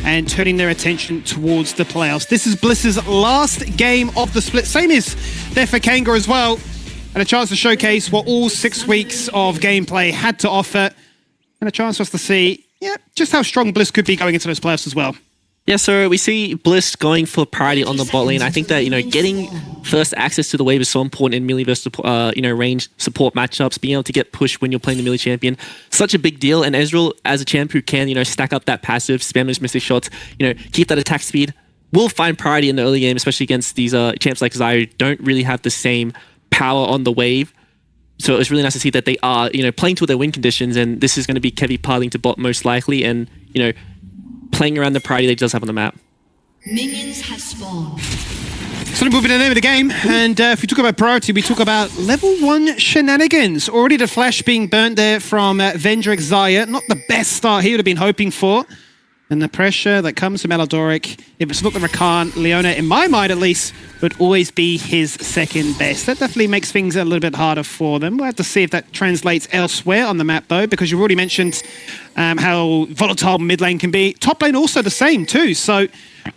and turning their attention towards the playoffs. This is Bliss's last game of the split. Same is there for KNG as well. And a chance to showcase what all 6 weeks of gameplay had to offer. And a chance for us to see, just how strong Bliss could be going into those playoffs as well. Yeah, so we see Bliss going for priority on the bot lane. I think that, getting first access to the wave is so important in melee versus, range support matchups. Being able to get pushed when you're playing the melee champion, such a big deal. And Ezreal, as a champ who can, stack up that passive, spam those mystic shots, keep that attack speed, will find priority in the early game, especially against these champs like Xayah who don't really have the same power on the wave. So it's really nice to see that they are, playing to their win conditions, and this is going to be Kevy piling to bot most likely, and, playing around the priority they does have on the map. Minions have spawned. So to move in the name of the game, and if we talk about priority, we talk about level 1 shenanigans. Already the flash being burnt there from Vendrick Xayah. Not the best start he would have been hoping for. And the pressure that comes from Elodoric, if it's not the Rakan, Leona, in my mind at least, would always be his second best. That definitely makes things a little bit harder for them. We'll have to see if that translates elsewhere on the map though, because you've already mentioned how volatile mid lane can be. Top lane also the same too, so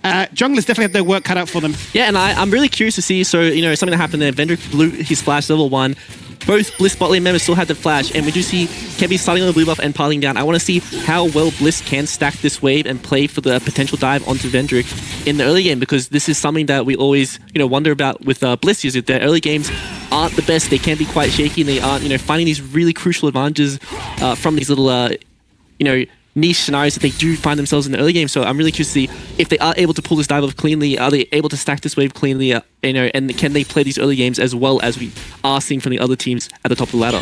junglers definitely have their work cut out for them. Yeah, and I'm really curious to see, so, something that happened there. Vendrick blew his flash level 1. Both Bliss bot lane members still had the flash, and we do see Kevy starting on the blue buff and piling down. I want to see how well Bliss can stack this wave and play for the potential dive onto Vendrick in the early game, because this is something that we always, wonder about with Bliss, is that their early games aren't the best. They can be quite shaky, and they aren't, finding these really crucial advantages from these little, niche scenarios that they do find themselves in the early game. So I'm really curious to see if they are able to pull this dive off cleanly. Are they able to stack this wave cleanly? And can they play these early games as well as we are seeing from the other teams at the top of the ladder?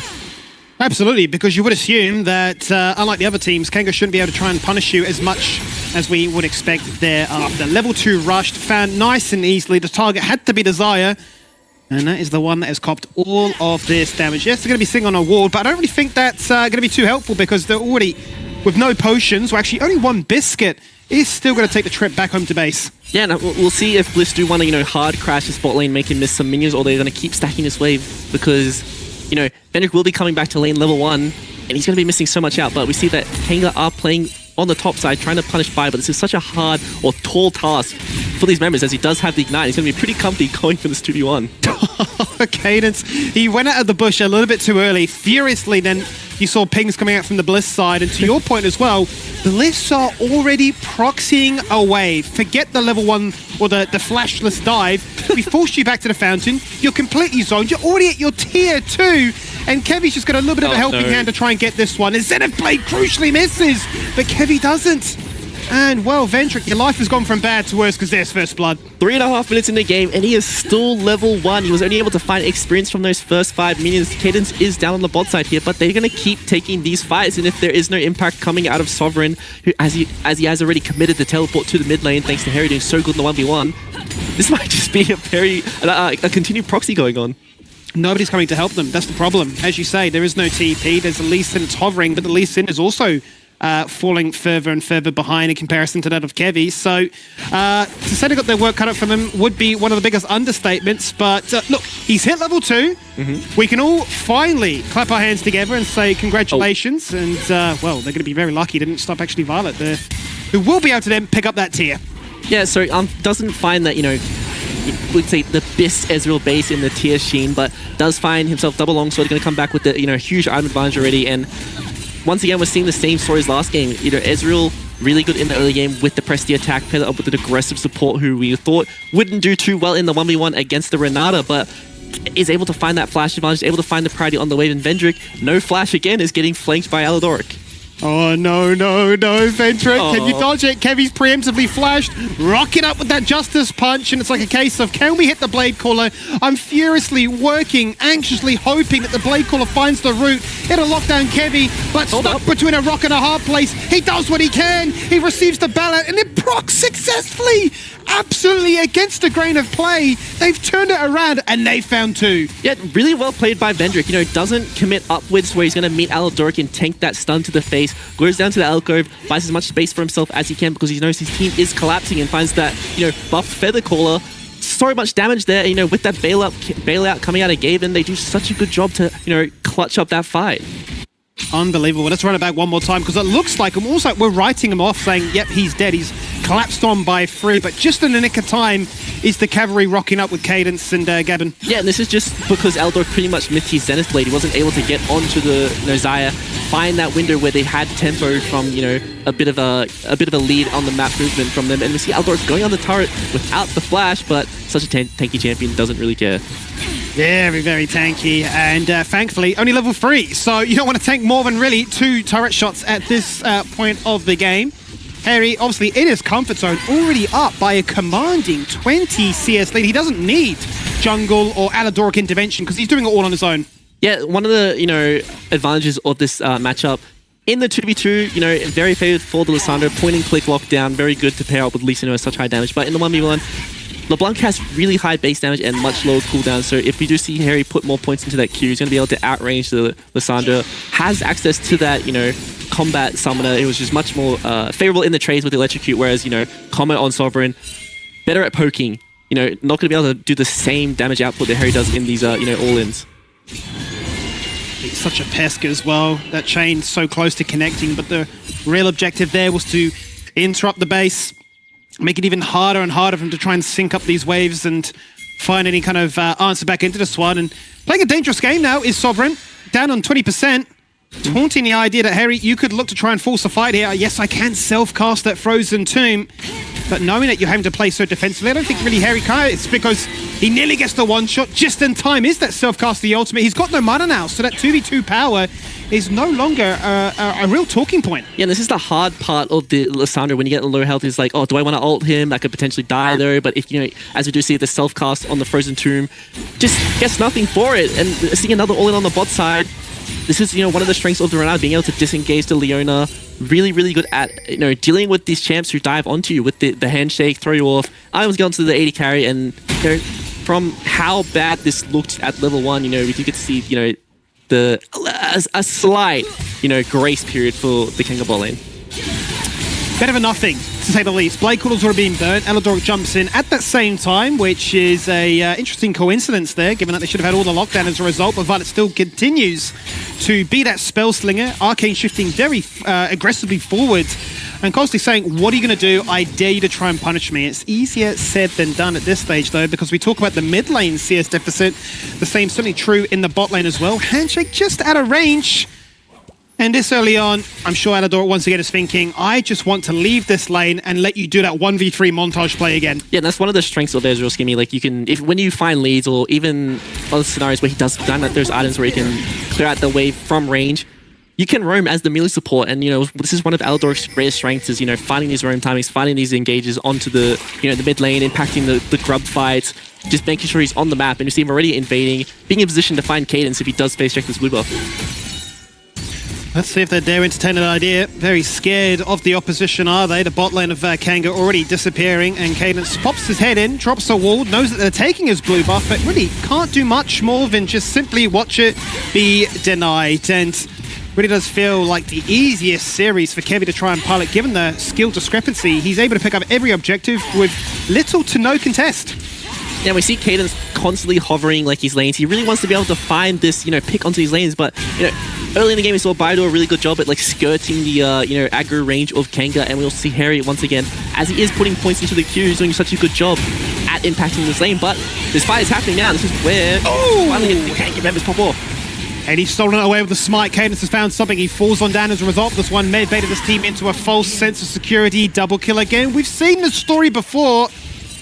Absolutely, because you would assume that, unlike the other teams, KNG shouldn't be able to try and punish you as much as we would expect thereafter. Level 2 rushed, found nice and easily. The target had to be the Xayah, and that is the one that has copped all of this damage. Yes, they're going to be sitting on a wall, but I don't really think that's going to be too helpful, because they're already with no potions, or actually only one biscuit, is still going to take the trip back home to base. Yeah, and we'll see if Bliss do want to, hard crash the spot lane, make him miss some minions, or they're going to keep stacking this wave, because, Vendrick will be coming back to lane level 1, and he's going to be missing so much out. But we see that KNG are playing on the top side, trying to punish fire, but this is such a hard or tall task for these members, as he does have the ignite. He's going to be pretty comfy going for this 2v1. Cadence, he went out of the bush a little bit too early, furiously, then you saw pings coming out from the Bliss side, and to your point as well, the Bliss are already proxying away. Forget the level 1 or the flashless dive. We forced you back to the fountain, you're completely zoned, you're already at your tier 2, and Kevy's just got a little bit of a helping hand to try and get this one. And Zenith Blade crucially misses, but Kevy doesn't. And, well, Vendrick, your life has gone from bad to worse because there's first blood. 3.5 minutes in the game, and he is still level 1. He was only able to find experience from those first 5 minions. Cadence is down on the bot side here, but they're going to keep taking these fights. And if there is no impact coming out of Sovereign, who, as he has already committed the teleport to the mid lane, thanks to Harry doing so good in the 1v1, this might just be a continued proxy going on. Nobody's coming to help them. That's the problem. As you say, there is no TP. There's a Lee Sin that's hovering, but the Lee Sin is also falling further and further behind in comparison to that of Kevy. So to say they got their work cut out for them would be one of the biggest understatements. But look, he's hit level 2. We can all finally clap our hands together and say congratulations. And well, they're going to be very lucky they didn't stop actually Violet there, who will be able to then pick up that tier. Yeah, so doesn't find that, we'd say the best Ezreal base in the tier Sheen, but does find himself double longsword, going to come back with the huge item advantage already. And once again, we're seeing the same story as last game. Ezreal really good in the early game with the Prestige attack, paired up with an aggressive support who we thought wouldn't do too well in the 1v1 against the Renata, but is able to find that flash advantage, able to find the priority on the wave. And Vendrick, no flash again, is getting flanked by Elodoric. Oh, no, Vendrick. Can you dodge it? Kevy's preemptively flashed, rocking up with that Justice Punch, and it's like a case of, can we hit the Blade Caller? I'm furiously working, anxiously hoping that the Blade Caller finds the route. It'll lock down Kevy, but stuck between a rock and a hard place. He does what he can. He receives the ballot, and it procs successfully. Absolutely against the grain of play. They've turned it around, and they found 2. Yeah, really well played by Vendrick. Doesn't commit upwards where he's going to meet Elodoric and tank that stun to the face. Goes down to the alcove, buys as much space for himself as he can because he knows his team is collapsing, and finds that, buffed Feather Caller. So much damage there, with that bailout coming out of Gaven. They do such a good job to, clutch up that fight. Unbelievable. Let's run it back one more time because it looks like we're writing him off saying, yep, he's dead. He's collapsed on by 3, but just in the nick of time is the cavalry rocking up with Cadence and Gavin. Yeah, and this is just because Eldor pretty much missed his Zenith Blade. He wasn't able to get onto the Xayah, find that window where they had tempo from, a bit of a lead on the map movement from them. And we see Eldor going on the turret without the flash, but such a tanky champion doesn't really care. Very, very tanky, and thankfully only level 3, so you don't want to tank more than really 2 turret shots at this point of the game. Harry, obviously in his comfort zone, already up by a commanding 20 CS lead. He doesn't need jungle or Aladoric intervention because he's doing it all on his own. Yeah, one of the advantages of this matchup in the 2v2, very favored for the Lissandra, point and click lockdown, very good to pair up with Lee Sin with such high damage, but in the 1v1, LeBlanc has really high base damage and much lower cooldown, so if we do see Harry put more points into that queue, he's going to be able to outrange the Lissandra, has access to that, combat summoner. It was just much more favorable in the trades with Electrocute, whereas, Combo on Sovereign, better at poking, not going to be able to do the same damage output that Harry does in these, all-ins. He's such a pest as well. That chain so close to connecting, but the real objective there was to interrupt the base, make it even harder and harder for him to try and sync up these waves and find any kind of answer back into this one. And playing a dangerous game now is Sovereign, down on 20%, taunting the idea that, Harry, you could look to try and force a fight here. Yes, I can self-cast that Frozen Tomb, but knowing that you're having to play so defensively, I don't think really Harry can. It's because he nearly gets the one-shot just in time. Is that self-cast the ultimate? He's got no mana now, so that 2v2 power is no longer a real talking point. Yeah, this is the hard part of the Lissandra when you get low health. Is like, oh, do I want to ult him? I could potentially die though. But if, as we do see the self-cast on the Frozen Tomb, just gets nothing for it. And seeing another all-in on the bot side, this is, one of the strengths of the Renard, being able to disengage the Leona. Really, really good at, dealing with these champs who dive onto you with the handshake, throw you off. I was going to the 80 carry, and, from how bad this looked at level 1, we do get to see, a slight, grace period for the Kenga bot lane. Better than nothing, to say the least. Blade Coolers are being burnt. Aladoric jumps in at that same time, which is a interesting coincidence there, given that they should have had all the lockdown as a result, but Violet still continues to be that spell slinger. Arcane shifting very aggressively forward and constantly saying, what are you going to do? I dare you to try and punish me. It's easier said than done at this stage, though, because we talk about the mid lane CS deficit. The same certainly true in the bot lane as well. Handshake just out of range. And this early on, I'm sure Alador once again is thinking, I just want to leave this lane and let you do that 1v3 montage play again. Yeah, that's one of the strengths of Ezreal Skimmy. Like, you can, when you find leads, or even other scenarios where he does find that there's items where he can clear out the wave from range, you can roam as the melee support. And, this is one of Alador's greatest strengths is, finding these roam timings, finding these engages onto the, the mid lane, impacting the grub fights, just making sure he's on the map. And you see him already invading, being in position to find Cadence if he does face check this blue buff. Let's see if they dare entertain an idea. Very scared of the opposition, are they? The bot lane of Kanga already disappearing, and Cadence pops his head in, drops a wall, knows that they're taking his blue buff, but really can't do much more than just simply watch it be denied. And really does feel like the easiest series for Kevy to try and pilot, given the skill discrepancy. He's able to pick up every objective with little to no contest. Yeah, we see Cadence constantly hovering like his lanes. He really wants to be able to find this, pick onto these lanes, but, early in the game we saw Bio do a really good job at skirting the, aggro range of Kanga, and we'll see Harry once again, as he is putting points into the queue, he's doing such a good job at impacting this lane, but this fight is happening now. This is where finally the Kanga members pop off. And he's stolen it away with the smite. Cadence has found something. He falls on down as a result of this one. May have baited this team into a false sense of security. Double kill again. We've seen this story before.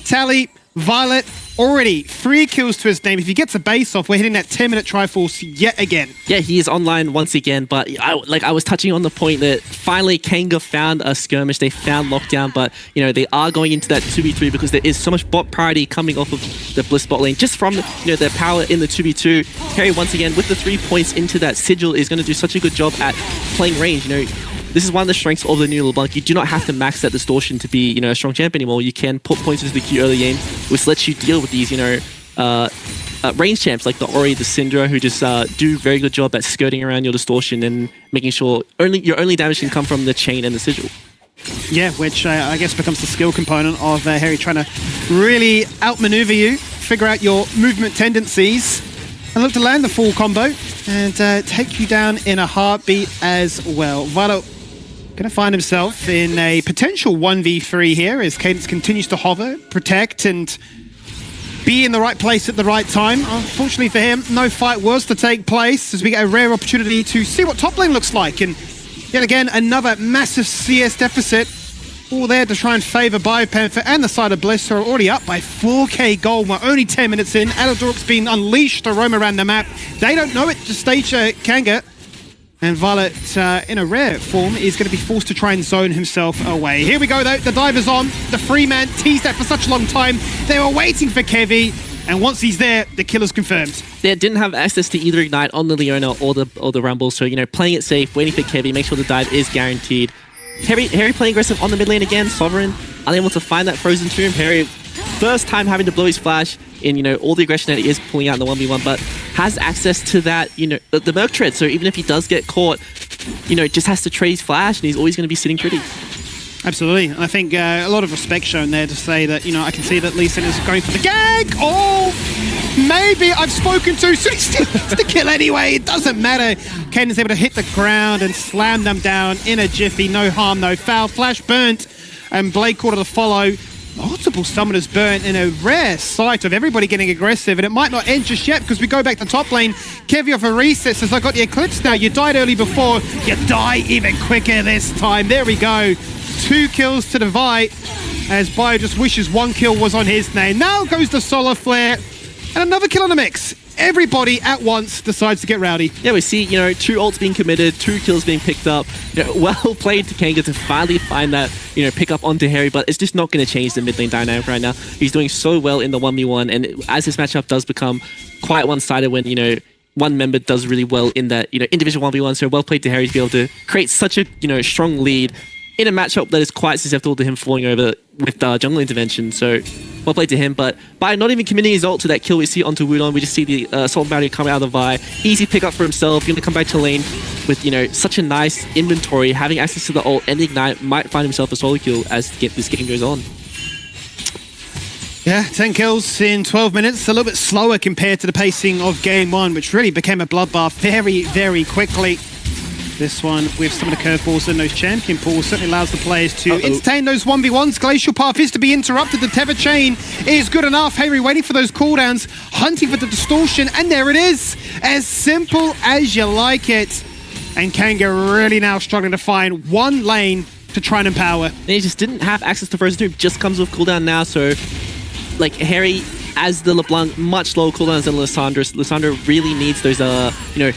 Tally, Violet, already 3 kills to his name. If he gets a base off, we're hitting that 10-minute Triforce yet again. Yeah, he is online once again, but I was touching on the point that finally Kanga found a skirmish. They found lockdown, but they are going into that 2v3 because there is so much bot priority coming off of the Bliss bot lane just from their power in the 2v2. Harry once again with the 3 points into that sigil is going to do such a good job at playing range. This is one of the strengths of the new LeBlanc. You do not have to max that distortion to be, a strong champ anymore. You can put points into the queue early game, which lets you deal with these, range champs like the Ori, the Syndra, who just do a very good job at skirting around your distortion and making sure your only damage can come from the chain and the sigil. Yeah, which I guess becomes the skill component of Harry trying to really outmaneuver you, figure out your movement tendencies, and look to land the full combo. and take you down in a heartbeat as well. Violet going to find himself in a potential 1v3 here as Cadence continues to hover, protect, and be in the right place at the right time. Unfortunately for him, no fight was to take place as we get a rare opportunity to see what top lane looks like. And yet again, another massive CS deficit. All there to try and favour Biopanther and the side of Bliss, who are already up by 4k gold. We're only 10 minutes in. Aladoric's been unleashed to roam around the map. They don't know it, just stage Kanga. And Violet, in a rare form, is going to be forced to try and zone himself away. Here we go, though. The diver's on. The free man teased that for such a long time. They were waiting for Kevy. And once he's there, the kill is confirmed. They didn't have access to either Ignite on the Leona or the Rumble. So, you know, playing it safe, waiting for Kevy, make sure the dive is guaranteed. Harry playing aggressive on the mid lane again. Sovereign unable to find that frozen tomb. Harry, first time having to blow his flash in, you know, all the aggression that he is pulling out in the 1v1, but has access to that, you know, the Merc Tread. So even if he does get caught, you know, just has to trade his flash and he's always going to be sitting pretty. Absolutely. I think a lot of respect shown there to say that, you know, I can see that Lee Sin is going for the gag. Oh, maybe I've spoken too soon. He still gets the kill anyway. It doesn't matter. Ken is able to hit the ground and slam them down in a jiffy. No harm, no foul. Flash burnt and Blade Quarter to follow. Multiple summoners burnt in a rare sight of everybody getting aggressive, and it might not end just yet because we go back to top lane. Kevy off a reset says, I got the Eclipse now. You died early before. You die even quicker this time. There we go. 2 kills to the Vi as Bio just wishes 1 kill was on his name. Now goes the Solar Flare and another kill in the mix. Everybody at once decides to get rowdy. Yeah, we see, you know, 2 ults being committed, 2 kills being picked up. You know, well played to Kanga to finally find that, you know, pick up onto Harry, but it's just not going to change the mid lane dynamic right now. He's doing so well in the 1v1, and as this matchup does become quite one-sided when, you know, one member does really well in that, you know, individual 1v1, so well played to Harry to be able to create such a, you know, strong lead in a matchup that is quite susceptible to him falling over with jungle intervention. So well played to him, but by not even committing his ult to that kill we see onto Wudon, we just see the Salt Bounty coming out of the Vi. Easy pick up for himself, going to come back to lane with, you know, such a nice inventory, having access to the ult and the Ignite, might find himself a solo kill as this game goes on. Yeah, 10 kills in 12 minutes, a little bit slower compared to the pacing of game 1, which really became a bloodbath very, very quickly. This one with some of the curveballs and those champion pools certainly allows the players to entertain those 1v1s. Glacial Path is to be interrupted. The Tether Chain is good enough. Harry waiting for those cooldowns, hunting for the distortion, and there it is. As simple as you like it. And Kanga really now struggling to find one lane to try and empower. And he just didn't have access to Frozen Tomb, just comes with cooldown now, so like Harry as the LeBlanc, much lower cooldowns than Lissandra. Lissandra really needs those you know,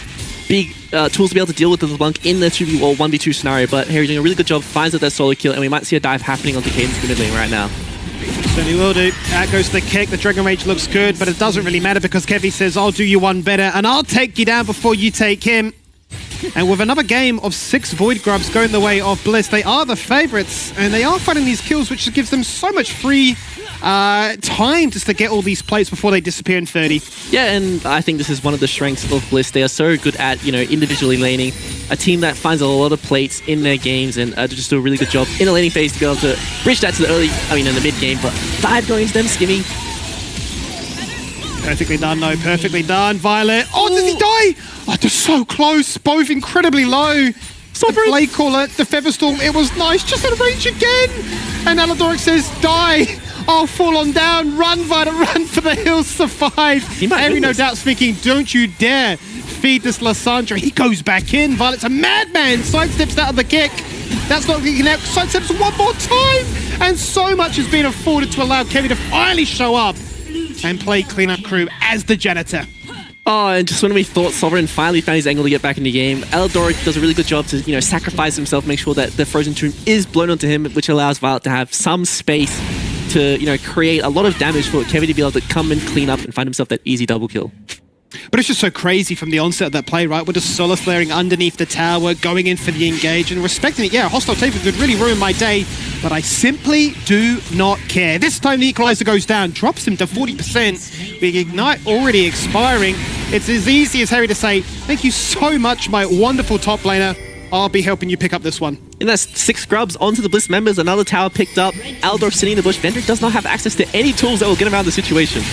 big tools to be able to deal with the LeBlanc in the 2v or 1v2 scenario, but Harry doing a really good job, finds out that solo kill, and we might see a dive happening onto Cadence mid lane right now. Certainly will do. Out goes the kick. The Dragon Rage looks good, but it doesn't really matter because Kevy says, I'll do you one better, and I'll take you down before you take him. And with another game of 6 Void Grubs going the way of Bliss, they are the favorites, and they are finding these kills, which just gives them so much free time just to get all these plates before they disappear in 30. Yeah, and I think this is one of the strengths of Bliss. They are so good at, you know, individually laning. A team that finds a lot of plates in their games and just do a really good job in the laning phase to be able to bridge that to the early, in the mid game, but dive going into them, Skimmy. Perfectly done, though. Perfectly done. Violet. Oh, does he die? Oh, they're so close. Both incredibly low. The Blade Caller, the Featherstorm, it was nice. Just out of range again. And Aladoric says, die. Oh, fall on down. Run, Violet, run for the hills. Survive. Harry, no doubt, speaking, don't you dare feed this Lissandra. He goes back in. Violet's a madman. Sidesteps out of the kick. That's not going to connect. Sidesteps one more time. And so much has been afforded to allow Kevin to finally show up and play cleanup crew as the janitor. Oh, and just when we thought Sovereign finally found his angle to get back in the game, Aladoric does a really good job to, you know, sacrifice himself, make sure that the Frozen Tomb is blown onto him, which allows Violet to have some space to, you know, create a lot of damage for Kevin to be able to come and clean up and find himself that easy double kill. But it's just so crazy from the onset of that play, right? With the Solar Flaring underneath the tower, going in for the engage and respecting it. Yeah, hostile taper could really ruin my day, but I simply do not care. This time the Equalizer goes down, drops him to 40%. With Ignite already expiring, it's as easy as Harry to say, thank you so much, my wonderful top laner. I'll be helping you pick up this one. And that's 6 grubs onto the Bliss members, another tower picked up. Aldorf sitting in the bush. Vendrick does not have access to any tools that will get him out of the situation.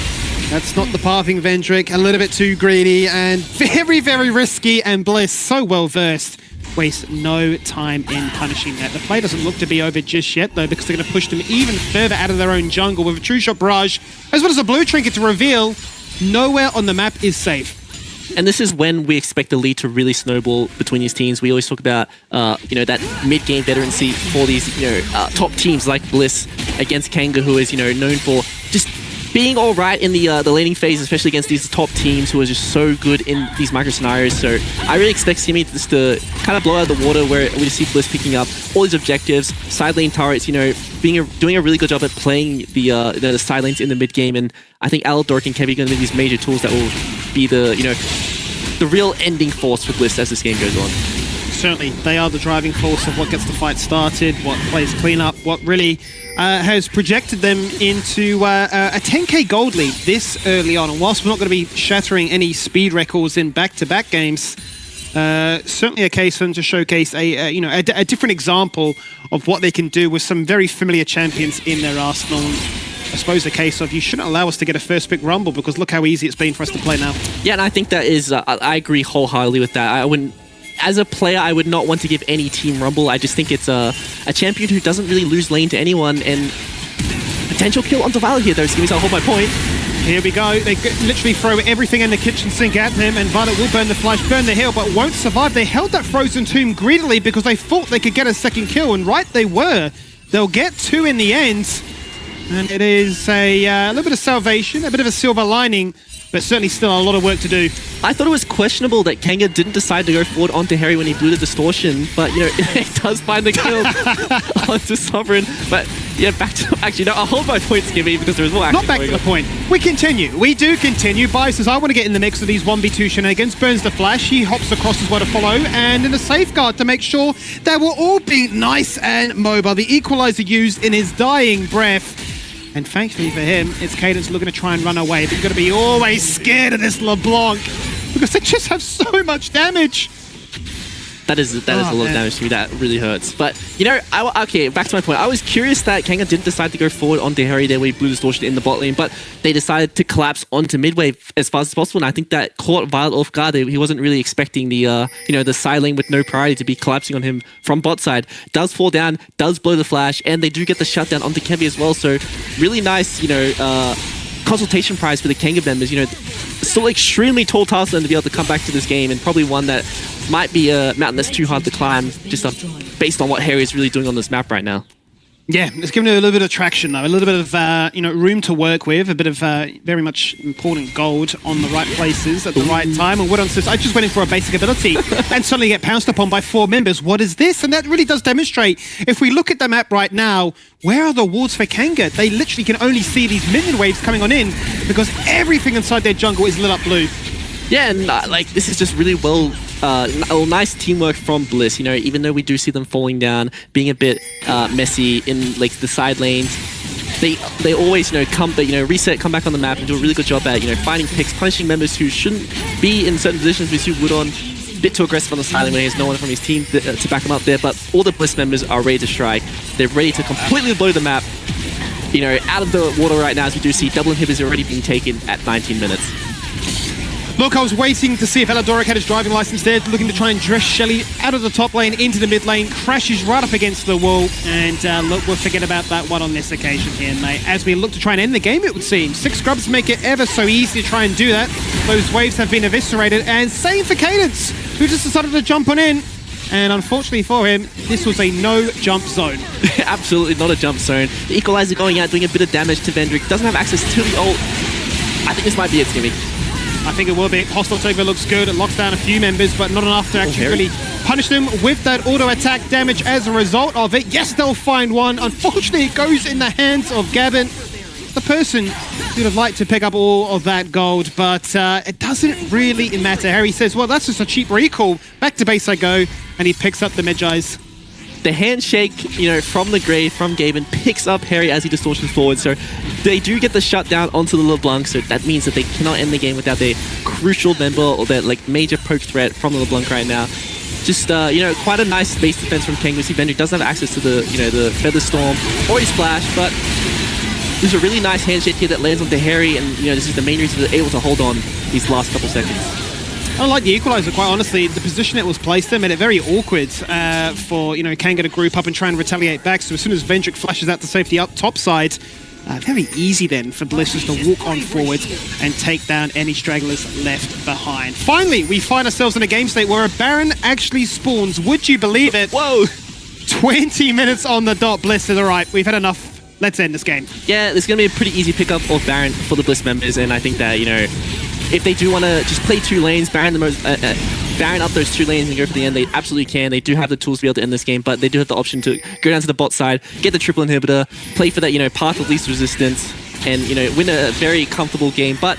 That's not the pathing, Vendrick. A little bit too greedy and very, very risky. And Bliss, so well versed, waste no time in punishing that. The play doesn't look to be over just yet, though, because they're going to push them even further out of their own jungle with a true shot barrage, as well as a blue trinket to reveal nowhere on the map is safe. And this is when we expect the lead to really snowball between these teams. We always talk about, that mid-game veterancy for these, top teams like Bliss against KNG, who is, known for just being all right in the laning phase, especially against these top teams who are just so good in these micro scenarios. So I really expect Simi just to kind of blow out of the water, where we just see Bliss picking up all these objectives, side lane turrets, doing a really good job at playing the side lanes in the mid game. And I think Aladoric and Kevy are going to be these major tools that will be the real ending force for Bliss as this game goes on. Certainly, they are the driving force of what gets the fight started, what plays cleanup, what really has projected them into a 10k gold lead this early on. And whilst we're not going to be shattering any speed records in back-to-back games, certainly a case for them to showcase a different example of what they can do with some very familiar champions in their arsenal. I suppose a case of you shouldn't allow us to get a first pick rumble, because look how easy it's been for us to play now. Yeah, and I think that is, I agree wholeheartedly with that. I wouldn't, as a player, I would not want to give any team rumble. I just think it's a champion who doesn't really lose lane to anyone, and potential kill onto Violet here, though. So I'll hold my point. Here we go. They literally throw everything in the kitchen sink at him, and Violet will burn the flash, burn the heal, but won't survive. They held that frozen tomb greedily because they thought they could get a second kill, and right they were. They'll get two in the end, and it is a little bit of salvation, a bit of a silver lining, but certainly still a lot of work to do. I thought it was questionable that KNG didn't decide to go forward onto Harry when he blew the distortion, but it does find the kill onto Sovereign. But yeah, back to actually no, I'll hold my point, Skibby, because there was more action. Not back to the point. We continue. We do continue. Bai says, I want to get in the mix of these 1v2 shenanigans. Burns the flash. He hops across as well to follow, and in the safeguard to make sure that we're all being nice and mobile. The equalizer used in his dying breath. And thankfully for him, it's Cadence looking to try and run away. But you've got to be always scared of this LeBlanc, because they just have so much damage. That is a lot of damage to me. That really hurts. But, okay, back to my point. I was curious that KNG didn't decide to go forward onto Harry there where he blew distortion in the bot lane, but they decided to collapse onto mid wave as fast as possible. And I think that caught Violet off guard. He wasn't really expecting the side lane with no priority to be collapsing on him from bot side. Does fall down, does blow the flash, and they do get the shutdown onto Kevy as well. So really nice, consultation prize for the KNG members. Still extremely tall task for them to be able to come back to this game, and probably one that might be a mountain that's too hard to climb, just based on what Harry is really doing on this map right now. Yeah, it's given it a little bit of traction though, a little bit of room to work with, a bit of very much important gold on the right places at the right time. And Woodon says, I just went in for a basic ability and suddenly get pounced upon by 4 members. What is this? And that really does demonstrate, if we look at the map right now, where are the wards for KNG? They literally can only see these minion waves coming on in because everything inside their jungle is lit up blue. Yeah, and this is just really nice teamwork from Bliss. Even though we do see them falling down, being a bit messy in the side lanes, they always reset, come back on the map, and do a really good job at finding picks, punishing members who shouldn't be in certain positions. We see Woodon a bit too aggressive on the side lane when he has no one from his team to back him up there. But all the Bliss members are ready to strike. They're ready to completely blow the map. Out of the water right now, as we do see double inhibitors already being taken at 19 minutes. Look, I was waiting to see if Aladoric had his driving license there, looking to try and dress Shelly out of the top lane into the mid lane, crashes right up against the wall, and look, we'll forget about that one on this occasion here, mate. As we look to try and end the game, it would seem. 6 scrubs make it ever so easy to try and do that. Those waves have been eviscerated, and same for Cadence, who just decided to jump on in. And unfortunately for him, this was a no-jump zone. Absolutely not a jump zone. The Equalizer going out, doing a bit of damage to Vendrick, doesn't have access to the ult. I think this might be it, Skimmy. I think it will be. Hostile takeover looks good. It locks down a few members, but not enough to actually really punish them with that auto-attack damage as a result of it. Yes, they'll find one. Unfortunately, it goes in the hands of Gavin, the person who'd have liked to pick up all of that gold, but it doesn't really matter. Harry says, well, that's just a cheap recall. Back to base I go, and he picks up the Medjai's. The handshake, from the grave, from Gaben, picks up Harry as he distortions forward. So they do get the shutdown onto the LeBlanc. So that means that they cannot end the game without their crucial member or their major poke threat from the LeBlanc right now. Just quite a nice base defense from KNG. We see Vendrick doesn't have access to the Feather Storm or his Splash, but There's a really nice handshake here that lands on the Harry, and this is the main reason they're able to hold on these last couple seconds. I like the equalizer, quite honestly. The position it was placed in made it very awkward for, Kanga to group up and try and retaliate back. So as soon as Vendrick flashes out to safety up top side, very easy then for Bliss just to walk on forward and take down any stragglers left behind. Finally, we find ourselves in a game state where a Baron actually spawns. Would you believe it? Whoa! 20 minutes on the dot. Bliss says, all right, we've had enough. Let's end this game. Yeah, there's going to be a pretty easy pickup of Baron for the Bliss members, and I think that, if they do want to just play 2 lanes, Baron up those 2 lanes and go for the end, they absolutely can. They do have the tools to be able to end this game, but they do have the option to go down to the bot side, get the triple inhibitor, play for that, path of least resistance, and, win a very comfortable game. But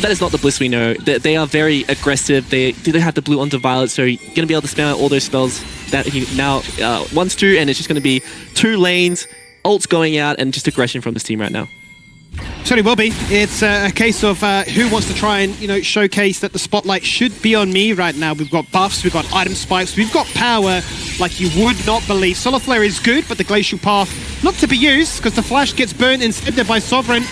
that is not the Bliss we know. They are very aggressive. They do have the blue onto Violet, so you're going to be able to spam out all those spells that he now wants to, and it's just going to be 2 lanes, ults going out, and just aggression from this team right now. Certainly will be. It's a case of who wants to try and, showcase that the spotlight should be on me right now. We've got buffs, we've got item spikes, we've got power like you would not believe. Solar Flare is good, but the Glacial Path not to be used because the Flash gets burnt instead by Sovereign.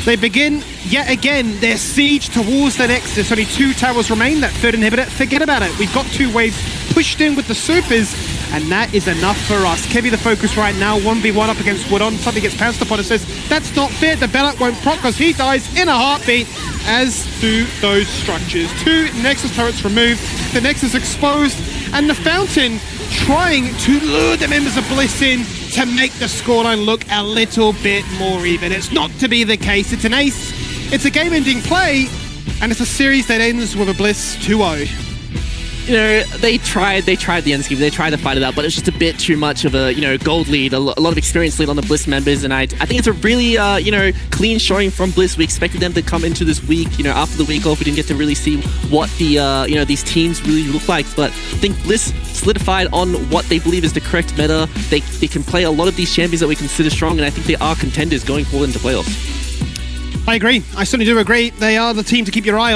They begin, yet again, their siege towards the next. There's only 2 towers remain. That 3rd inhibitor, forget about it. We've got 2 waves pushed in with the supers, and that is enough for us. Kevy the focus right now, 1v1 up against Woodon. Something gets pounced upon and says, that's not fair. The Belloc won't proc because he dies in a heartbeat, as do those structures. 2 Nexus turrets removed, the Nexus exposed, and the Fountain trying to lure the members of Bliss in to make the scoreline look a little bit more even. It's not to be the case. It's an ace, it's a game-ending play, and it's a series that ends with a Bliss 2-0. They tried the end scheme, they tried to fight it out, but it's just a bit too much of a, gold lead, a lot of experience lead on the Bliss members, and I think it's a really, clean showing from Bliss. We expected them to come into this week, after the week off, we didn't get to really see what the, these teams really look like, but I think Bliss solidified on what they believe is the correct meta. They can play a lot of these champions that we consider strong, and I think they are contenders going forward into playoffs. I agree. I certainly do agree. They are the team to keep your eye on.